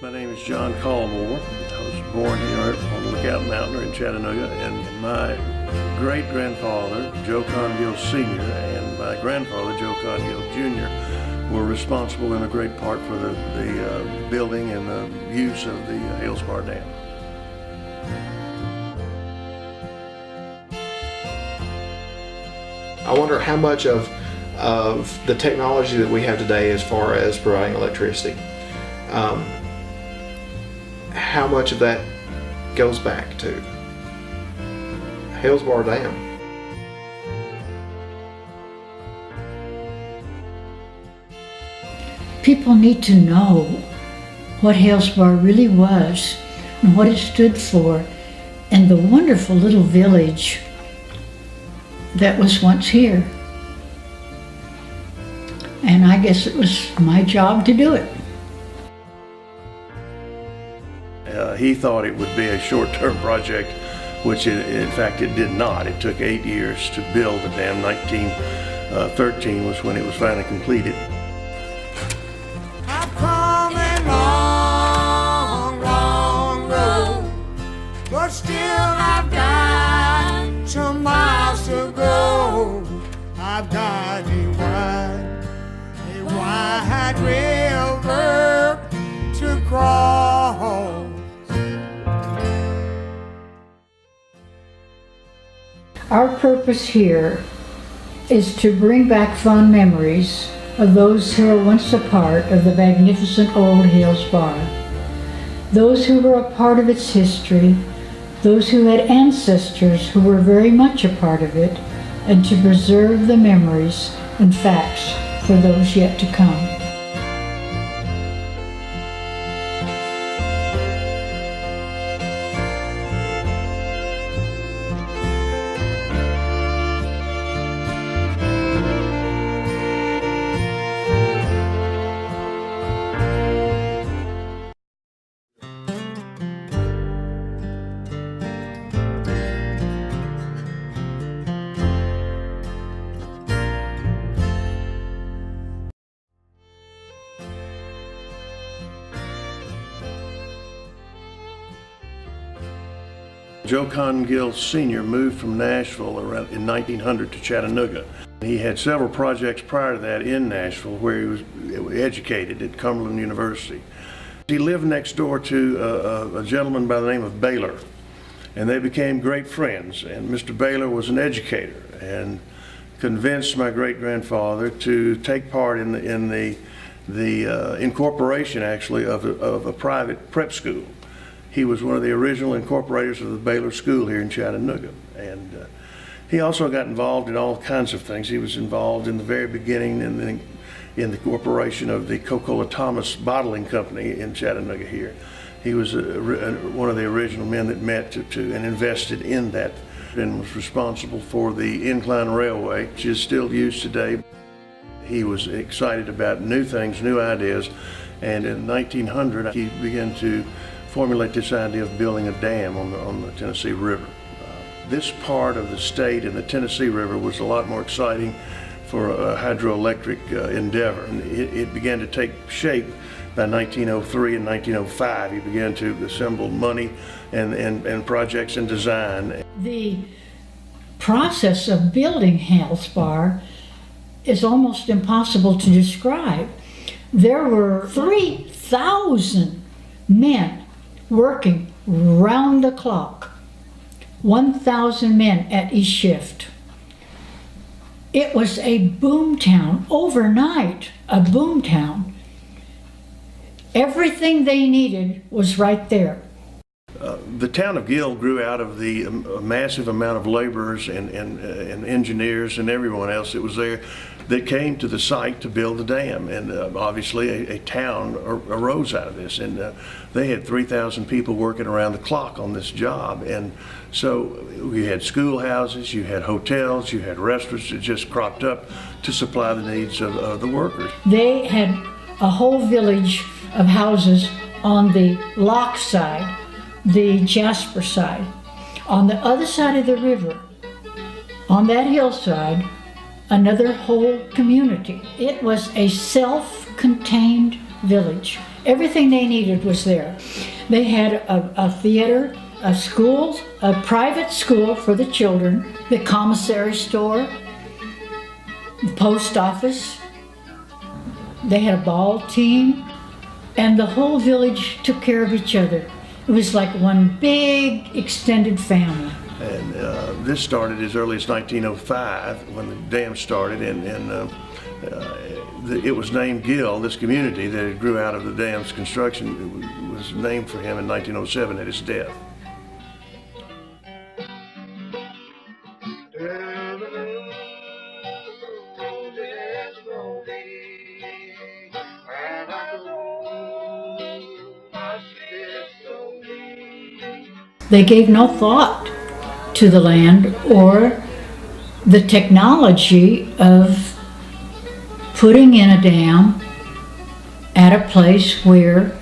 My name is John Colmore. I was born here on Lookout Mountain in Chattanooga, and my great-grandfather, Joe Congill Sr., and my grandfather, Joe Congill Jr., were responsible in a great part for the building and the use of the HalesBar Dam. I wonder how much of the technology that we have today as far as providing electricity, how much of that goes back to HalesBar Dam. People need to know what HalesBar really was and what it stood for, and the wonderful little village that was once here. And I guess it was my job to do it. He thought it would be a short-term project, which in fact it did not. It took 8 years to build the dam. 1913 was when it was finally completed. I've come a long, long road, but still I've got some miles to go. I've got a wide river to cross. Our purpose here is to bring back fond memories of those who were once a part of the magnificent old HalesBar, those who were a part of its history, those who had ancestors who were very much a part of it, and to preserve the memories and facts for those yet to come. Joe Congill Sr. moved from Nashville around in 1900 to Chattanooga. He had several projects prior to that in Nashville where he was educated at Cumberland University. He lived next door to a gentleman by the name of Baylor, and they became great friends. And Mr. Baylor was an educator and convinced my great-grandfather to take part in the incorporation, actually, of a private prep school. He was one of the original incorporators of the Baylor School here in Chattanooga. And he also got involved in all kinds of things. He was involved in the very beginning in the corporation of the Coca-Cola Thomas Bottling Company in Chattanooga here. He was one of the original men that met and invested in that, and was responsible for the incline railway, which is still used today. He was excited about new things, new ideas, and in 1900 he began to formulate this idea of building a dam on the Tennessee River. This part of the state and the Tennessee River was a lot more exciting for a hydroelectric endeavor. And it began to take shape by 1903 and 1905. He began to assemble money and projects and design. The process of building HalesBar is almost impossible to describe. There were 3,000 men working round the clock, 1,000 men at each shift. It was a boom town, overnight, a boom town. Everything they needed was right there. The town of Gill grew out of the massive amount of laborers and engineers and everyone else that was there that came to the site to build the dam. And obviously a town arose out of this. And they had 3,000 people working around the clock on this job. And so we had schoolhouses, you had hotels, you had restaurants that just cropped up to supply the needs of the workers. They had a whole village of houses on the lock side, the Jasper side. On the other side of the river, on that hillside, another whole community. It was a self-contained village. Everything they needed was there. They had a theater, a school, a private school for the children, the commissary store, the post office. They had a ball team, and the whole village took care of each other. It was like one big extended family. And this started as early as 1905 when the dam started, and it was named Gill. This community that it grew out of the dam's construction was named for him in 1907 at his death. They gave no thought to the land or the technology of putting in a dam at a place where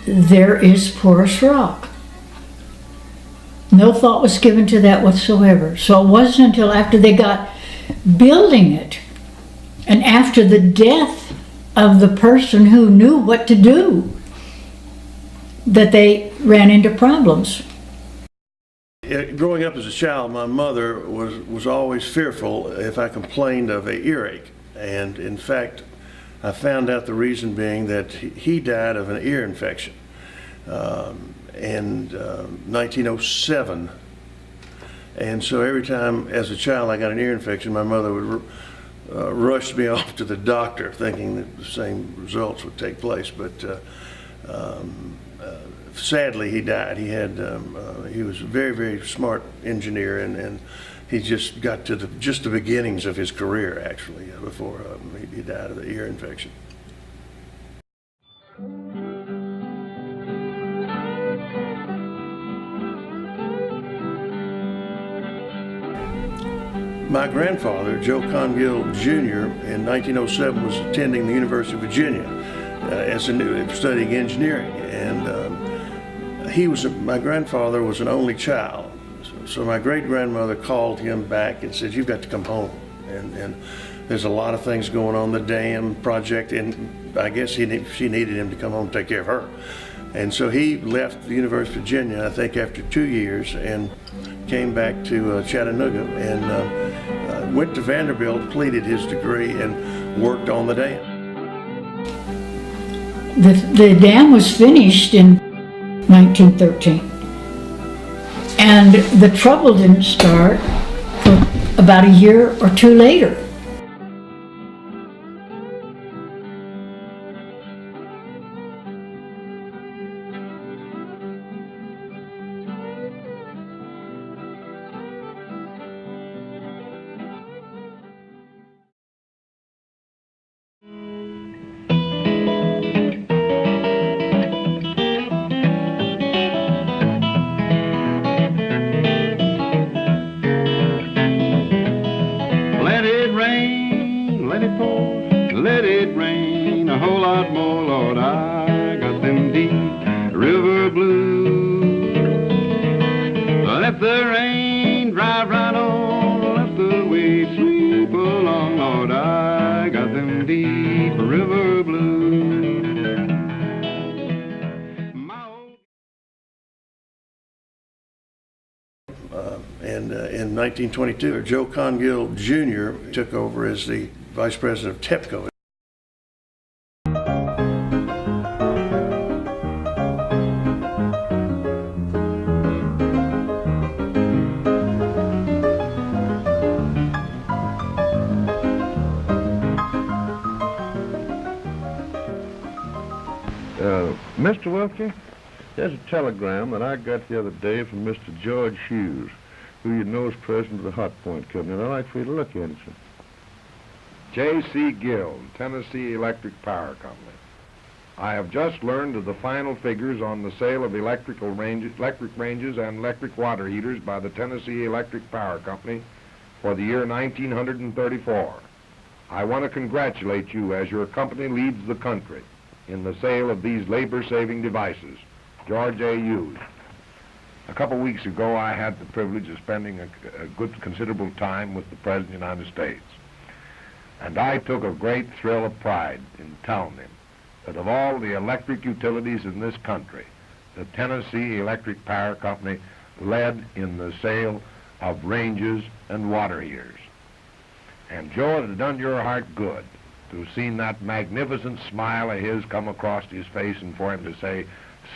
there is porous rock. No thought was given to that whatsoever. So it wasn't until after they got building it and after the death of the person who knew what to do that they ran into problems. Growing up as a child, my mother was always fearful if I complained of an earache. And in fact, I found out the reason being that he died of an ear infection in 1907. And so every time as a child I got an ear infection, my mother would rush me off to the doctor thinking that the same results would take place. But sadly, he died. He was a very, very smart engineer, and he just got to the beginnings of his career, actually, before he died of the ear infection. My grandfather, Joe Congill Jr., in 1907 was attending the University of Virginia studying engineering, and my grandfather was an only child. So my great-grandmother called him back and said, "You've got to come home." And there's a lot of things going on, the dam project, and I guess she needed him to come home and take care of her. And so he left the University of Virginia, I think after 2 years, and came back to Chattanooga and went to Vanderbilt, completed his degree, and worked on the dam. The dam was finished in 1913. And the trouble didn't start for about a year or two later. Let it rain a whole lot more, Lord. I got them deep river blues. Let the rain drive right on, let the waves sweep along, Lord. I got them deep river blues. And in 1922, Joe Congill Jr. took over as the vice president of TEPCO. Mr. Wilkie, there's a telegram that I got the other day from Mr. George Hughes, who you know is president of the Hot Point Company, and I'd like for you to look at it, sir. J.C. Guild, Tennessee Electric Power Company. I have just learned of the final figures on the sale of electric ranges and electric water heaters by the Tennessee Electric Power Company for the year 1934. I want to congratulate you as your company leads the country in the sale of these labor-saving devices. George A. Hughes. A couple weeks ago, I had the privilege of spending a good considerable time with the President of the United States. And I took a great thrill of pride in telling him that of all the electric utilities in this country, the Tennessee Electric Power Company led in the sale of ranges and water heaters. And Joe, it had done your heart good to have seen that magnificent smile of his come across his face and for him to say,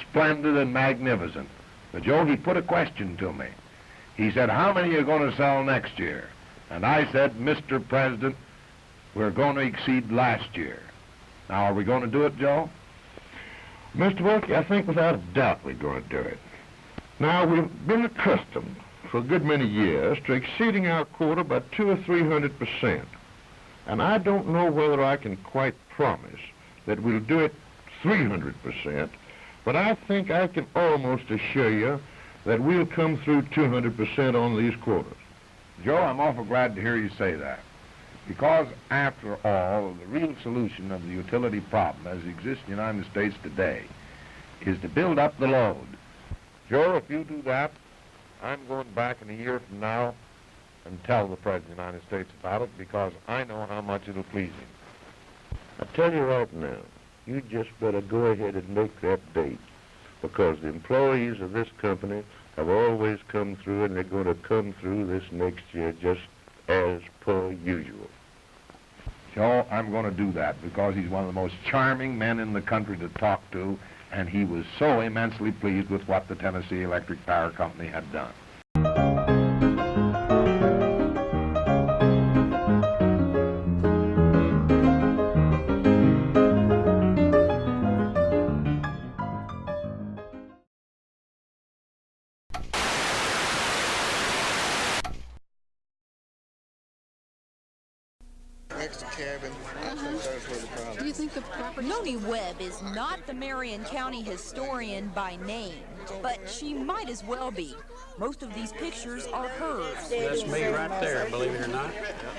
splendid and magnificent. But Joe, he put a question to me. He said, how many are you going to sell next year? And I said, Mr. President, we're going to exceed last year. Now, are we going to do it, Joe? Mr. Wilkie, I think without a doubt we're going to do it. Now, we've been accustomed for a good many years to exceeding our quota by 200 or 300%. And I don't know whether I can quite promise that we'll do it 300%, but I think I can almost assure you that we'll come through 200% on these quotas. Joe, I'm awful glad to hear you say that. Because, after all, the real solution of the utility problem as it exists in the United States today is to build up the load. Joe, if you do that, I'm going back in a year from now and tell the President of the United States about it because I know how much it'll please him. I tell you right now, you just better go ahead and make that date, because the employees of this company have always come through, and they're going to come through this next year just as per usual. Joe, I'm going to do that because he's one of the most charming men in the country to talk to, and he was so immensely pleased with what the Tennessee Electric Power Company had done. Do you think the property... Noni Webb is not the Marion County historian by name, but she might as well be. Most of these pictures are hers. That's me right there, believe it or not.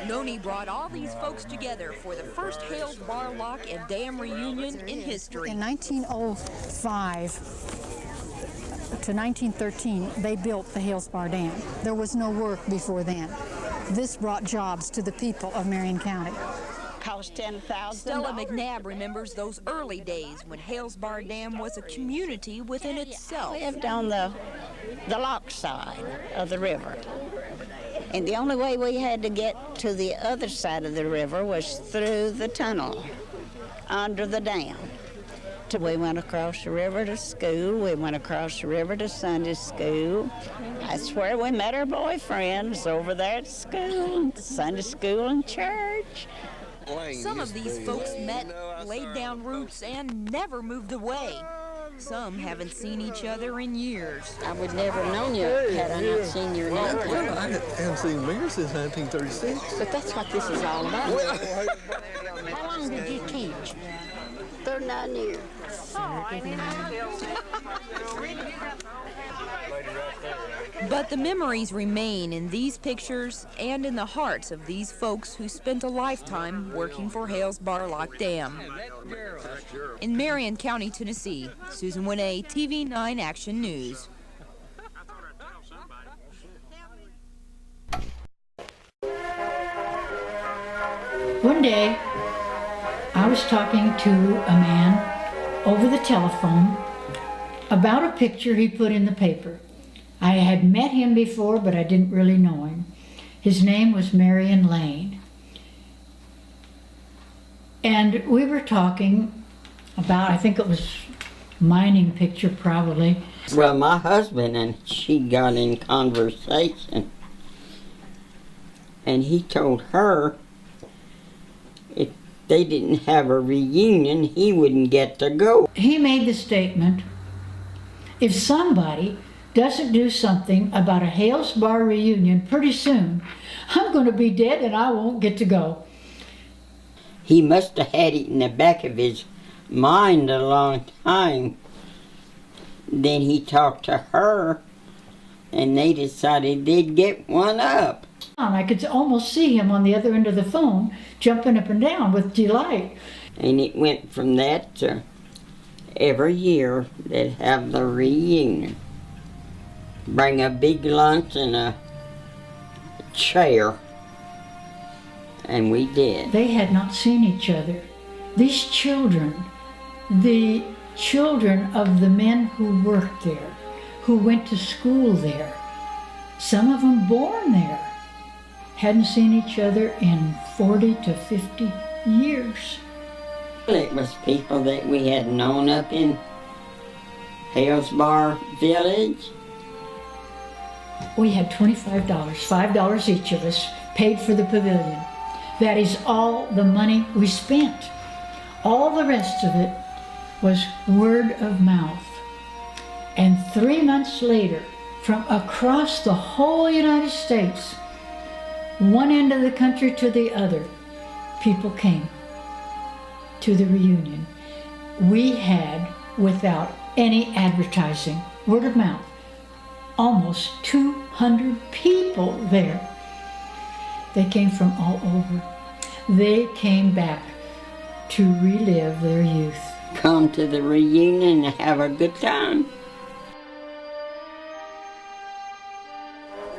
Noni brought all these folks together for the first Hales Bar Lock and Dam reunion in history. In 1905 to 1913, they built the Hales Bar Dam. There was no work before then. This brought jobs to the people of Marion County. Cost $10,000. Stella McNabb remembers those early days when Hales Bar Dam was a community within itself. I lived on the lock side of the river. And the only way we had to get to the other side of the river was through the tunnel under the dam. We went across the river to school. We went across the river to Sunday school. That's where we met our boyfriends, over there at school, Sunday school and church. Some of these folks met, laid down roots, and never moved away. Some haven't seen each other in years. I would never have known you had I not seen your name. Well, I haven't seen Mayor since 1936. But that's what this is all about. How long did you teach? 39 years. But the memories remain in these pictures and in the hearts of these folks who spent a lifetime working for Hales Bar Lock Dam. In Marion County, Tennessee, Susan Winney, TV9 Action News. One day, I was talking to a man over the telephone about a picture he put in the paper. I had met him before, but I didn't really know him. His name was Marion Lane. And we were talking about, I think it was mining picture probably. Well, my husband and she got in conversation, and he told her if they didn't have a reunion, he wouldn't get to go. He made the statement, if somebody doesn't do something about a Hales Bar reunion pretty soon, I'm going to be dead and I won't get to go. He must have had it in the back of his mind a long time. Then he talked to her, and they decided they'd get one up. I could almost see him on the other end of the phone, jumping up and down with delight. And it went from that to every year they'd have the reunion. Bring a big lunch and a chair. And we did. They had not seen each other. These children the children of the men who worked there, who went to school there, some of them born there, hadn't seen each other in 40 to 50 years. It was people that we had known up in HalesBar Village. We had $25, $5 each of us, paid for the pavilion. That is all the money we spent. All the rest of it was word of mouth. And 3 months later, from across the whole United States, one end of the country to the other, people came to the reunion. We had, without any advertising, word of mouth, almost 200 people there. They came from all over. They came back to relive their youth. Come to the reunion and have a good time.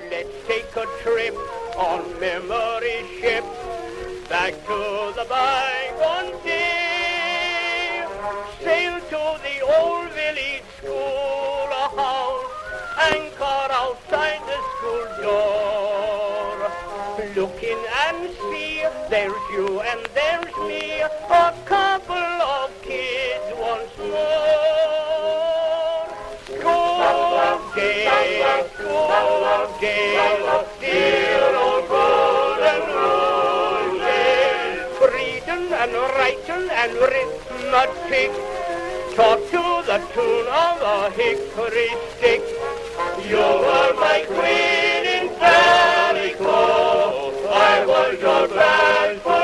Let's take a trip on memory ship back to the bygone day. Sail to the old village schoolhouse, anchor outside the school door. Look in and see, there's you and there's me, a couple of kids once more. School day, dear old golden roses, reading and writing and arithmetic, taught to the tune of a hickory stick. You were my queen in calico, I was your barefoot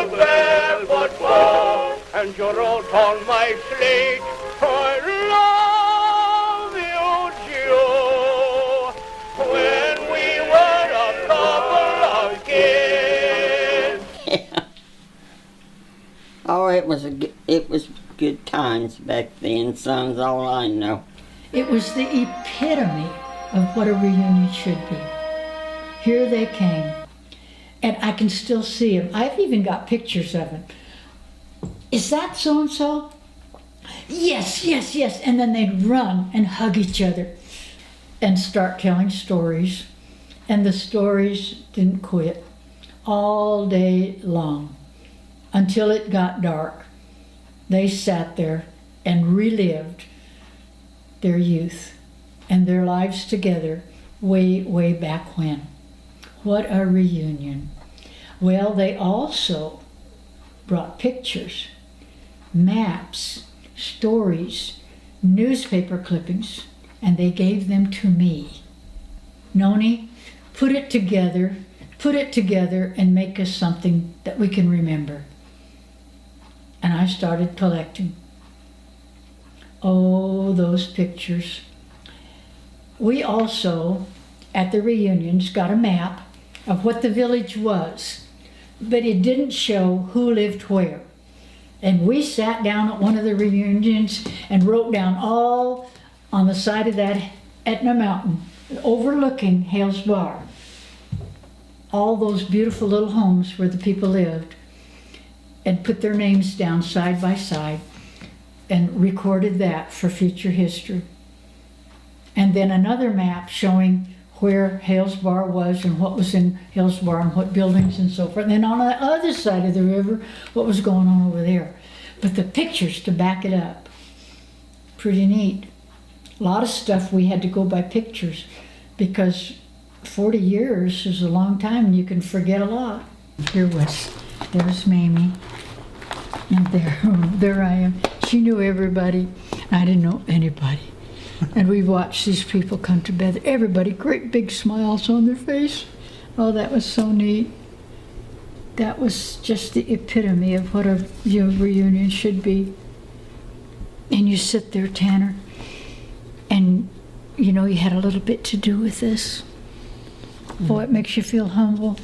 foe, and you wrote on my slate, I love you, Joe, when we were a couple of kids. Oh, it was good times back then, son's all I know. It was the epitome of what a reunion should be. Here they came, and I can still see them. I've even got pictures of them. Is that so-and-so? Yes, yes, yes. And then they'd run and hug each other and start telling stories. And the stories didn't quit all day long until it got dark. They sat there and relived their youth and their lives together way, way back when. What a reunion. Well, they also brought pictures, maps, stories, newspaper clippings, and they gave them to me. Noni, put it together and make us something that we can remember. And I started collecting. Oh, those pictures. We also, at the reunions, got a map of what the village was, but it didn't show who lived where. And we sat down at one of the reunions and wrote down all on the side of that Etna Mountain, overlooking Hales Bar, all those beautiful little homes where the people lived, and put their names down side by side and recorded that for future history. And then another map showing where Hales Bar was and what was in Hales Bar and what buildings and so forth. And then on the other side of the river, what was going on over there. But the pictures to back it up. Pretty neat. A lot of stuff we had to go by pictures because 40 years is a long time and you can forget a lot. There's Mamie. And there I am. She knew everybody. I didn't know anybody. And we watched these people come together. Everybody, great big smiles on their face. Oh, that was so neat. That was just the epitome of what a reunion should be. And you sit there, Tanner, and you know you had a little bit to do with this. Boy, it makes you feel humble.